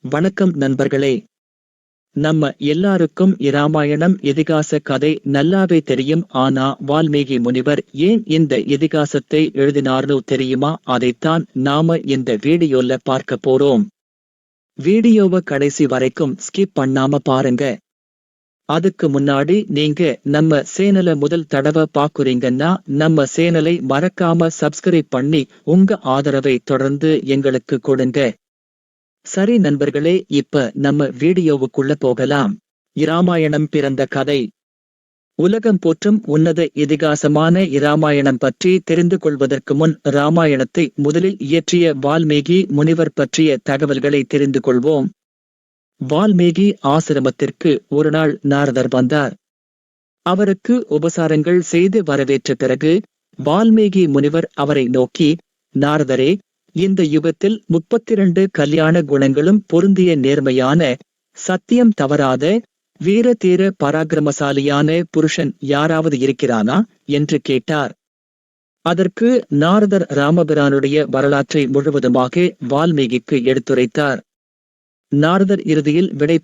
வணக்கம் நண்பர்களே. நம்ம எல்லாருக்கும் இராமாயணம் இதிகாச கதை நல்லாவே தெரியும். ஆனா வால்மீகி முனிவர் ஏன் இந்த இதிகாசத்தை எழுதினார்னு தெரியுமா? அதைத்தான் நாம இந்த வீடியோல பார்க்க போறோம். வீடியோவை கடைசி வரைக்கும் ஸ்கிப் பண்ணாம பாருங்க. அதுக்கு முன்னாடி நீங்க நம்ம சேனலை முதல் தடவை பாக்குறீங்கன்னா நம்ம சேனலை மறக்காம சப்ஸ்கிரைப் பண்ணி உங்க ஆதரவை தொடர்ந்து எங்களுக்கு கொடுங்க. சரி நண்பர்களே, இப்ப நம்ம வீடியோவுக்குள்ள போகலாம். இராமாயணம் பிறந்த கதை. உலகம் போற்றும் உன்னத இதிகாசமான இராமாயணம் பற்றி தெரிந்து கொள்வதற்கு முன் இராமாயணத்தை முதலில் இயற்றிய வால்மீகி முனிவர் பற்றிய தகவல்களை தெரிந்து கொள்வோம். வால்மீகி ஆசிரமத்திற்கு ஒரு நாள் நாரதர் வந்தார். அவருக்கு உபசாரங்கள் செய்து வரவேற்ற பிறகு வால்மீகி முனிவர் அவரை நோக்கி, நாரதரே, இந்த யுகத்தில் 32 கல்யாண குணங்களும் பொருந்திய நேர்மையான, சத்தியம் தவறாத, வீர தீர பராக்கிரமசாலியான புருஷன் யாராவது இருக்கிறானா என்று கேட்டார். அதற்கு நாரதர் ராமபிரானுடைய வரலாற்றை முழுவதுமாக வால்மீகிக்கு எடுத்துரைத்தார். நாரதர் இறுதியில் விடை